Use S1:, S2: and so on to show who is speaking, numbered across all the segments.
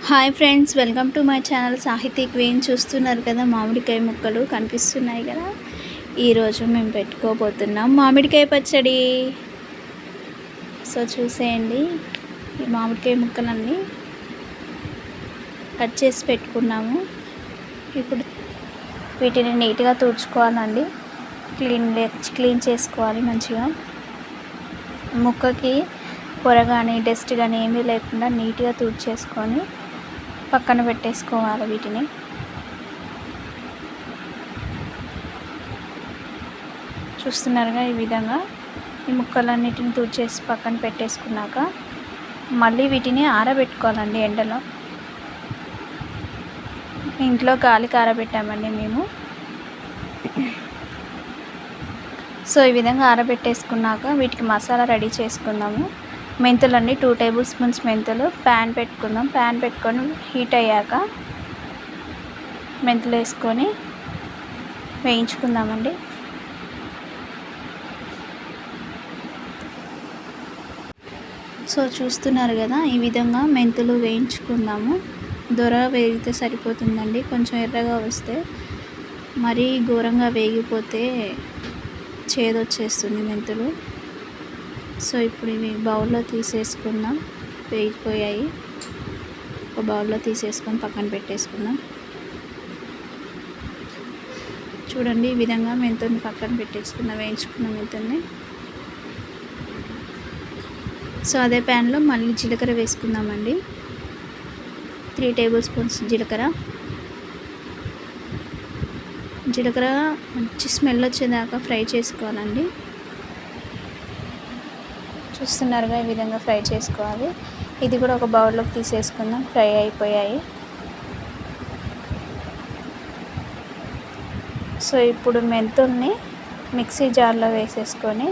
S1: Hi friends, welcome to my channel సాహితీ queen. చూస్తున్నారు కదా, మామిడికాయ ముక్కలు కనిపిస్తున్నాయి కదా. ఈరోజు మేము పెట్టుకోబోతున్నాం మామిడికాయ పచ్చడి. సో చూసేయండి, ఈ మామిడికాయ ముక్కలన్నీ కట్ చేసి పెట్టుకున్నాము. ఇప్పుడు వీటిని నీట్గా తుడుచుకోవాలండి. క్లీన్ చేసుకోవాలి మంచిగా. ముక్కకి పొర కానీ డస్ట్ కానీ ఏమీ లేకుండా నీట్గా తుడిచేసుకొని పక్కన పెట్టేసుకోవాలి. వీటిని చూస్తున్నారుగా, ఈ విధంగా ఈ ముక్కలన్నిటిని తుడిచేసి పక్కన పెట్టేసుకున్నాక మళ్ళీ వీటిని ఆరబెట్టుకోవాలండి ఎండలో. ఇంట్లో గాలికి ఆరబెట్టామండి మేము. సో ఈ విధంగా ఆరబెట్టేసుకున్నాక వీటికి మసాలా రెడీ చేసుకుందాము. మెంతులండి 2 టేబుల్ స్పూన్స్ మెంతులు. ప్యాన్ పెట్టుకుందాం. ప్యాన్ పెట్టుకొని హీట్ అయ్యాక మెంతులు వేసుకొని వేయించుకుందామండి. సో చూస్తున్నారు కదా, ఈ విధంగా మెంతులు వేయించుకుందాము. దొరగా వేగితే సరిపోతుందండి. కొంచెం ఎర్రగా వస్తే, మరీ ఘోరంగా వేగిపోతే చేదొచ్చేస్తుంది మెంతులు. సో ఇప్పుడు ఇవి బౌల్లో తీసేసుకుందాం. వేగిపోయాయి. ఒక బౌల్లో తీసేసుకొని పక్కన పెట్టేసుకుందాం. చూడండి, ఈ విధంగా మెంతుల్ని పక్కన పెట్టేసుకుందాం, వేయించుకున్న మెంతుల్ని. సో అదే ప్యాన్లో మళ్ళీ జీలకర్ర వేసుకుందామండి. 3 టేబుల్ స్పూన్స్ జీలకర్ర మంచి స్మెల్ వచ్చేదాకా ఫ్రై చేసుకోవాలండి. చూస్తున్నారుగా, ఈ విధంగా ఫ్రై చేసుకోవాలి. ఇది కూడా ఒక బౌల్లోకి తీసేసుకుందాం. ఫ్రై అయిపోయాయి. సో ఇప్పుడు మెంతుల్ని మిక్సీ జార్లో వేసేసుకొని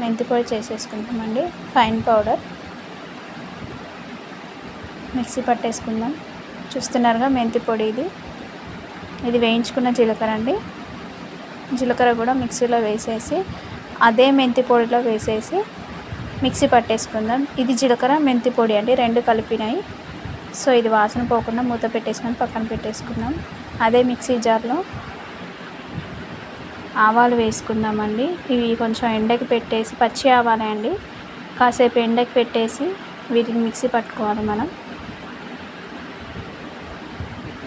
S1: మెంతి పొడి చేసేసుకుంటామండి. ఫైన్ పౌడర్ మిక్సీ పట్టేసుకుందాం. చూస్తున్నారుగా, మెంతి పొడి ఇది వేయించుకున్న జీలకర్ర అండి. జీలకర్ర కూడా మిక్సీలో వేసేసి అదే మెంతి పొడిలో వేసేసి మిక్సీ పట్టేసుకుందాం. ఇది జీలకర్ర మెంతి పొడి అండి, 2 కలిపినాయి. సో ఇది వాసన పోకుండా మూత పెట్టేసుకొని పక్కన పెట్టేసుకుందాం. అదే మిక్సీ జార్లో ఆవాలు వేసుకుందామండి. ఇవి కొంచెం ఎండకి పెట్టేసి, పచ్చి ఆవాలే అండి, కాసేపు ఎండకి పెట్టేసి వీటిని మిక్సీ పట్టుకోవాలి మనం.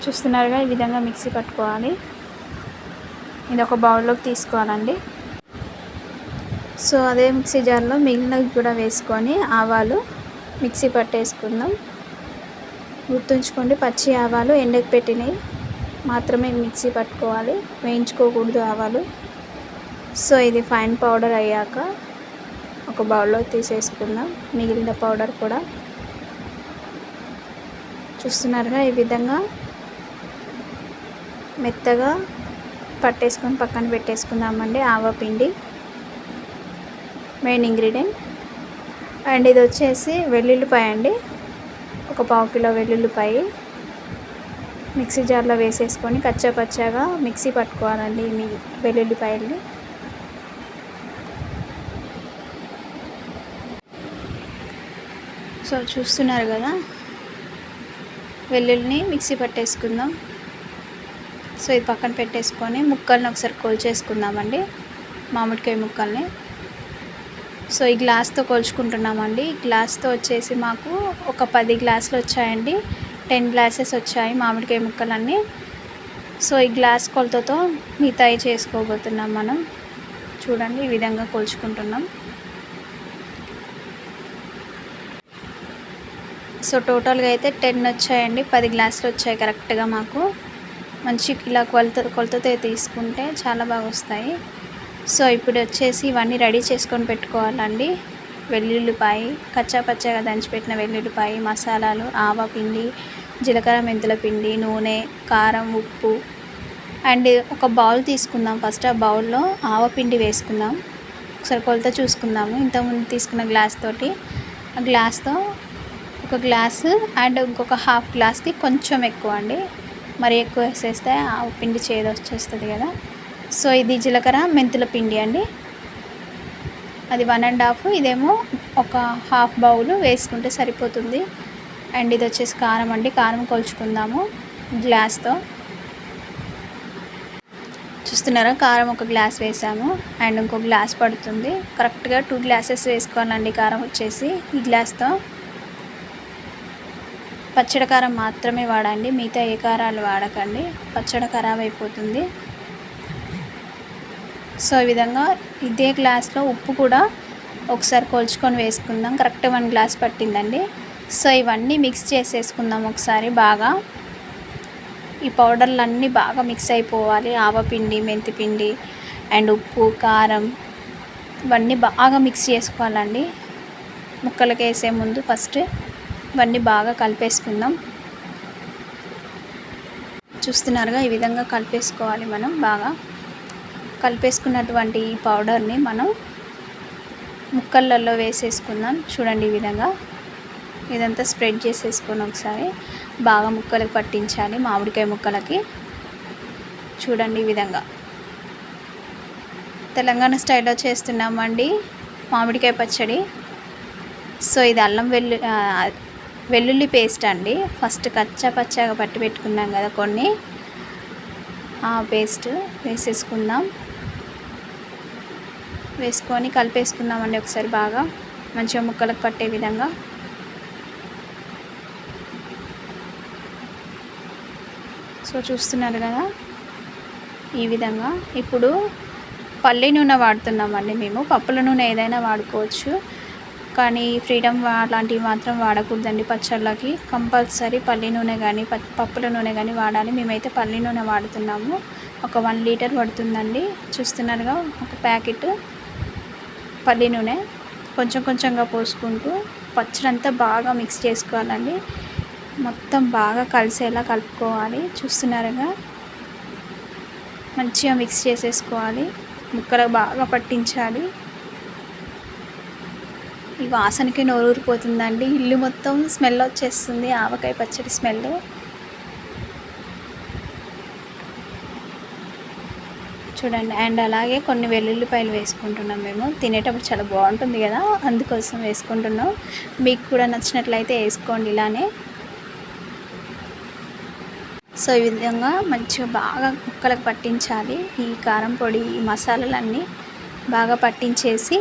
S1: చూస్తున్నారుగా, ఈ విధంగా మిక్సీ పట్టుకోవాలి. ఇది ఒక బౌల్లోకి తీసుకోవాలండి. సో అదే మిక్సీ జార్లో మిగిలినవి కూడా వేసుకొని ఆవాలు మిక్సీ పట్టేసుకుందాం. గుర్తుంచుకోండి, పచ్చి ఆవాలు ఎండకు పెట్టినవి మాత్రమే మిక్సీ పట్టుకోవాలి, వేయించుకోకూడదు ఆవాలు. సో ఇది ఫైన్ పౌడర్ అయ్యాక ఒక బౌల్లో తీసేసుకుందాం. మిగిలిన పౌడర్ కూడా చూస్తున్నారుగా, ఈ విధంగా మెత్తగా పట్టేసుకొని పక్కన పెట్టేసుకుందామండి. ఆవపిండి మెయిన్ ఇంగ్రీడియంట్. అండ్ ఇది వచ్చేసి వెల్లుల్లిపాయ అండి, ఒక 1/2 కిలో వెల్లుల్లిపాయ మిక్సీ జార్లో వేసేసుకొని కచ్చాపచ్చాగా మిక్సీ పట్టుకోవాలండి మీ వెల్లుల్లిపాయల్ని. సో చూస్తున్నారు కదా, వెల్లుల్లిని మిక్సీ పట్టేసుకుందాం. సో ఇది పక్కన పెట్టేసుకొని ముక్కల్ని ఒకసారి కొలిచేసుకుందామండి, మామిడికాయ ముక్కల్ని. సో ఈ గ్లాస్తో కొలుచుకుంటున్నామండి. ఈ గ్లాస్తో వచ్చేసి మాకు ఒక 10 గ్లాసులు వచ్చాయండి. 10 గ్లాసెస్ వచ్చాయి మామిడికాయ ముక్కలన్నీ. సో ఈ గ్లాస్ కొలతతో మిగతాయి చేసుకోబోతున్నాం మనం. చూడండి, ఈ విధంగా కొలుచుకుంటున్నాం. సో టోటల్గా అయితే 10 వచ్చాయండి. 10 గ్లాసులు వచ్చాయి కరెక్ట్గా మాకు. మంచి ఇలా కొలతతో తీసుకుంటే చాలా బాగా వస్తాయి. సో ఇప్పుడు వచ్చేసి ఇవన్నీ రెడీ చేసుకొని పెట్టుకోవాలండి. వెల్లుల్లిపాయ, కచ్చాపచ్చాగా దంచిపెట్టిన వెల్లుల్లిపాయ, మసాలాలు, ఆవపిండి, జీలకర్ర మెంతుల పిండి, నూనె, కారం, ఉప్పు. అండ్ ఒక బౌల్ తీసుకుందాం. ఫస్ట్ ఆ బౌల్లో ఆవపిండి వేసుకుందాం. ఒకసారి కొలత చూసుకుందాము. ఇంతకుముందు తీసుకున్న గ్లాస్ తోటి ఆ గ్లాస్తో ఒక గ్లాసు అండ్ ఇంకొక హాఫ్ గ్లాస్కి కొంచెం ఎక్కువ అండి. మరి ఎక్కువ వేసేస్తే ఆవపిండి చేదు వచ్చేస్తుంది కదా. సో ఇది జీలకర్ర మెంతుల పిండి అండి, అది 1.5, ఇదేమో ఒక హాఫ్ బౌల్ వేసుకుంటే సరిపోతుంది. అండ్ ఇది వచ్చేసి కారం అండి. కారం కొలుచుకుందాము గ్లాస్తో. చూస్తున్నారా, కారం ఒక గ్లాస్ వేసాము అండ్ ఇంకో గ్లాస్ పడుతుంది. కరెక్ట్గా 2 గ్లాసెస్ వేసుకోవాలండి కారం వచ్చేసి ఈ గ్లాస్తో. పచ్చడి కారం మాత్రమే వాడండి, మిగతా ఏ కారాలు వాడకండి, పచ్చడి ఖరాబ్ అయిపోతుంది. సో ఈ విధంగా ఇదే గ్లాస్లో ఉప్పు కూడా ఒకసారి కొలుచుకొని వేసుకుందాం. కరెక్ట్ 1 గ్లాస్ పట్టిందండి. సో ఇవన్నీ మిక్స్ చేసేసుకుందాం ఒకసారి బాగా. ఈ పౌడర్లు అన్నీ బాగా మిక్స్ అయిపోవాలి. ఆవపిండి, మెంతిపిండి అండ్ ఉప్పు, కారం ఇవన్నీ బాగా మిక్స్ చేసుకోవాలండి. ముక్కలకి వేసే ముందు ఫస్ట్ ఇవన్నీ బాగా కలిపేసుకుందాం. చూస్తున్నారుగా, ఈ విధంగా కలిపేసుకోవాలి. మనం బాగా కలిపేసుకున్నటువంటి ఈ పౌడర్ని మనం ముక్కలలో వేసేసుకుందాం. చూడండి, ఈ విధంగా ఇదంతా స్ప్రెడ్ చేసేసుకొని ఒకసారి బాగా ముక్కలకు పట్టించాలి, మామిడికాయ ముక్కలకి. చూడండి, ఈ విధంగా తెలంగాణ స్టైల్లో చేస్తున్నామండి మామిడికాయ పచ్చడి. సో ఇది అల్లం వెల్లుల్లి పేస్ట్ అండి. ఫస్ట్ పచ్చగా పట్టి పెట్టుకున్నాం కదా కొన్ని, ఆ పేస్ట్ వేసేసుకుందాం. వేసుకొని కలిపేసుకుందామండి ఒకసారి బాగా మంచిగా ముక్కలకు పట్టే విధంగా. సో చూస్తున్నారు కదా, ఈ విధంగా. ఇప్పుడు పల్లి నూనె వాడుతున్నామండి మేము. పప్పుల నూనె ఏదైనా వాడుకోవచ్చు, కానీ ఫ్రీడమ్ అలాంటివి మాత్రం వాడకూడదండి పచ్చళ్ళకి. కంపల్సరీ పల్లి నూనె కానీ పప్పుల నూనె కానీ వాడాలి. మేమైతే పల్లి నూనె వాడుతున్నాము. ఒక 1 లీటర్ పడుతుందండి. చూస్తున్నారుగా, ఒక ప్యాకెట్ పల్లి నూనె కొంచెం కొంచెంగా పోసుకుంటూ పచ్చడి అంతా బాగా మిక్స్ చేసుకోవాలండి. మొత్తం బాగా కలిసేలా కలుపుకోవాలి. చూస్తున్నారుగా, మంచిగా మిక్స్ చేసేసుకోవాలి. ముక్కలకు బాగా పట్టించాలి. ఈ వాసనకి నోరూరిపోతుందండి. ఇల్లు మొత్తం స్మెల్ వచ్చేస్తుంది, ఆవకాయ పచ్చడి స్మెల్. చూడండి, అండ్ అలాగే కొన్ని వెల్లుల్లిపాయలు వేసుకుంటున్నాం మేము. తినేటప్పుడు చాలా బాగుంటుంది కదా, అందుకోసం వేసుకుంటున్నాం. మీకు కూడా నచ్చినట్లయితే వేసుకోండి ఇలానే. సో ఈ విధంగా మంచిగా బాగా ముక్కలకు పట్టించాలి. ఈ కారం పొడి, ఈ మసాలాలన్నీ బాగా పట్టించేసి,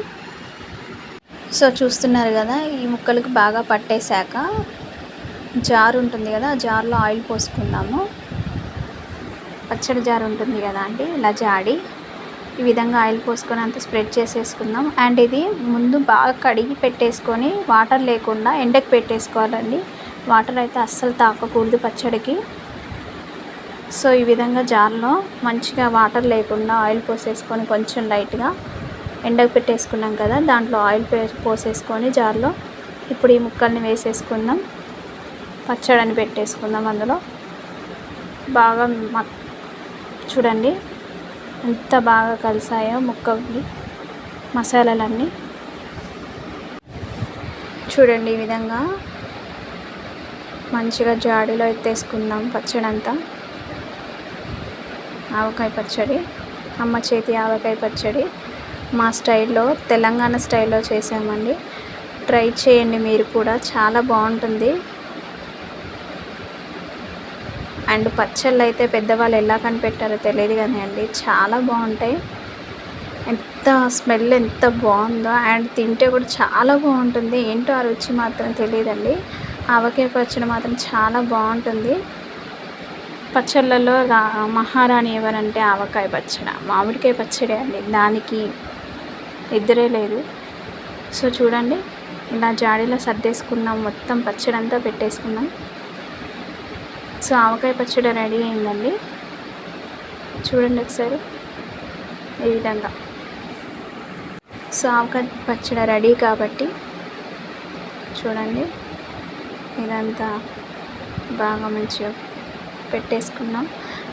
S1: సో చూస్తున్నారు కదా, ఈ ముక్కలకు బాగా పట్టేశాక జారు ఉంటుంది కదా, ఆ జార్లో ఆయిల్ పోసుకుందాము. పచ్చడి జారు ఉంటుంది కదా అండి, ఇలా జాడి ఈ విధంగా ఆయిల్ పోసుకొని అంతా స్ప్రెడ్ చేసేసుకుందాం. అండ్ ఇది ముందు బాగా కడిగి పెట్టేసుకొని వాటర్ లేకుండా ఎండకు పెట్టేసుకోవాలండి. వాటర్ అయితే అస్సలు తాకకూడదు పచ్చడికి. సో ఈ విధంగా జార్లో మంచిగా వాటర్ లేకుండా ఆయిల్ పోసేసుకొని కొంచెం లైట్గా ఎండకు పెట్టేసుకున్నాం కదా, దాంట్లో ఆయిల్ పోసేసుకొని జార్లో ఇప్పుడు ఈ ముక్కల్ని వేసేసుకుందాం. పచ్చడిని పెట్టేసుకుందాం అందులో. బాగా చూడండి ఎంత బాగా కలిసాయో ముక్కకి మసాలాలన్నీ. చూడండి, ఈ విధంగా మంచిగా జాడీలో ఎత్తేసుకుందాం పచ్చడి అంతా. ఆవకాయ పచ్చడి, అమ్మ చేతి ఆవకాయ పచ్చడి మా స్టైల్లో, తెలంగాణ స్టైల్లో చేసామండి. ట్రై చేయండి మీరు కూడా, చాలా బాగుంటుంది. అండ్ పచ్చళ్ళు అయితే పెద్దవాళ్ళు ఎలా కనిపెట్టారో తెలియదు కానీ అండి, చాలా బాగుంటాయి. ఎంత స్మెల్ ఎంత బాగుందో, అండ్ తింటే కూడా చాలా బాగుంటుంది. ఏంటో ఆ రుచి మాత్రం తెలియదండి. ఆవకాయ పచ్చడి మాత్రం చాలా బాగుంటుంది. పచ్చళ్ళలో మహారాణి ఎవరంటే ఆవకాయ పచ్చడి, మామిడికాయ పచ్చడి అండి, దానికి ఎదురే లేదు. సో చూడండి, ఇలా జాడీలో సర్దేసుకున్నాం, మొత్తం పచ్చడి అంతా పెట్టేసుకున్నాం. సో ఆవకాయ పచ్చడి రెడీ అయిందండి. చూడండి ఒకసారి ఈ విధంగా. సో ఆవకాయ పచ్చడి రెడీ కాబట్టి చూడండి, ఇదంతా బాగా మంచిగా పెట్టేసుకున్నాం.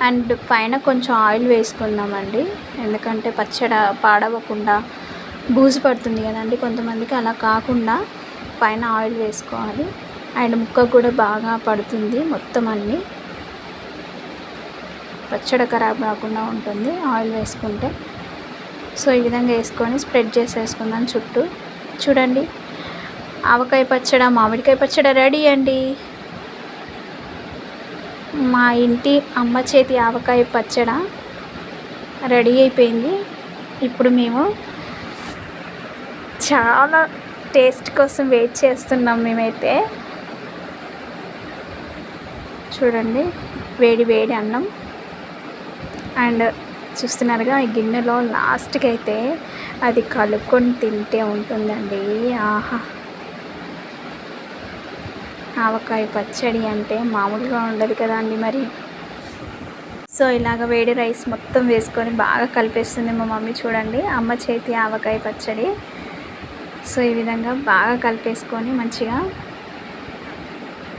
S1: అండ్ పైన కొంచెం ఆయిల్ వేసుకుందామండి, ఎందుకంటే పచ్చడి పాడవకుండా బూజు పడుతుంది కదండి కొంతమందికి, అలా కాకుండా పైన ఆయిల్ వేసుకోవాలి. అండ్ ముక్క కూడా బాగా పడుతుంది, మొత్తం అన్నీ పచ్చడి ఖరాబ్ కాకుండా ఉంటుంది ఆయిల్ వేసుకుంటే. సో ఈ విధంగా వేసుకొని స్ప్రెడ్ చేసేసుకుందాం చుట్టూ. చూడండి, ఆవకాయ పచ్చడి, మామిడికాయ పచ్చడి రెడీ అండి. మా ఇంటి అమ్మ చేతి ఆవకాయ పచ్చడి రెడీ అయిపోయింది. ఇప్పుడు మేము చాలా టేస్ట్ కోసం వెయిట్ చేస్తున్నాం. మేమైతే చూడండి, వేడి వేడి అన్నం అండ్ చూస్తున్నారుగా ఈ గిన్నెలో లాస్ట్కి అయితే అది కలుపుకొని తింటే ఉంటుందండి. ఆహా, ఆవకాయ పచ్చడి అంటే మామూలుగా ఉండదు కదా అండి మరి. సో ఇలాగ వేడి రైస్ మొత్తం వేసుకొని బాగా కలిపేస్తుంది మా మమ్మీ. చూడండి, అమ్మ చేతి ఆవకాయ పచ్చడి. సో ఈ విధంగా బాగా కలిపేసుకొని మంచిగా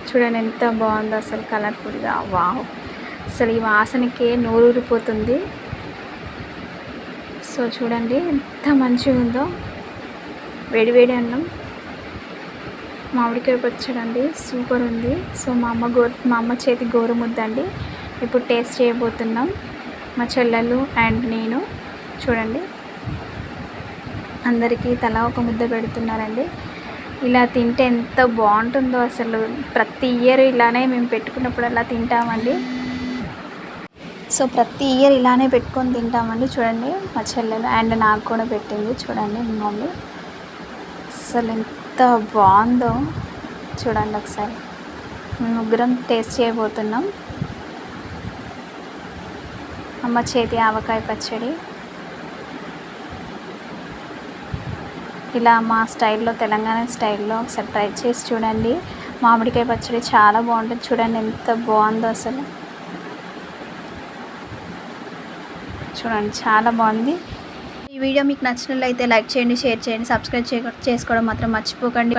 S1: చూడండి ఎంత బాగుందో అసలు, కలర్ఫుల్గా. వావ్, అసలు ఈ వాసనకే నోరూరిపోతుంది. సో చూడండి ఎంత మంచిగా ఉందో. వేడి వేడి అన్నం, మామిడికాయ పచ్చడి అండి, సూపర్ ఉంది. సో మా అమ్మ చేతి గోరుముద్ద అండి ఇప్పుడు టేస్ట్ చేయబోతున్నాం. మా చెల్లెలు అండ్ నేను చూడండి అందరికీ తలా ఒక ముద్ద పెడుతున్నారండి. ఇలా తింటే ఎంత బాగుంటుందో అసలు. ప్రతి ఇయర్ ఇలానే మేము పెట్టుకున్నప్పుడల్లా తింటామండి. సో ప్రతి ఇయర్ ఇలానే పెట్టుకొని తింటామండి. చూడండి మా చెల్లెలు అండ్ నాకు కూడా పెట్టింది. చూడండి మా మమ్మీ, అసలు ఎంత బాగుందో చూడండి ఒకసారి. మేము ముగ్గురం టేస్ట్ చేయబోతున్నాం అమ్మ చేతి ఆవకాయ పచ్చడి. ఇలా మా స్టైల్లో, తెలంగాణ స్టైల్లో ఒకసారి ట్రై చేసి చూడండి. మామిడికాయ పచ్చడి చాలా బాగుంటుంది. చూడండి ఎంత బాగుందో అసలు. చూడండి చాలా బాగుంది. ఈ వీడియో మీకు నచ్చినట్లయితే లైక్ చేయండి, షేర్ చేయండి, సబ్స్క్రైబ్ చేసుకోవడం మాత్రం మర్చిపోకండి.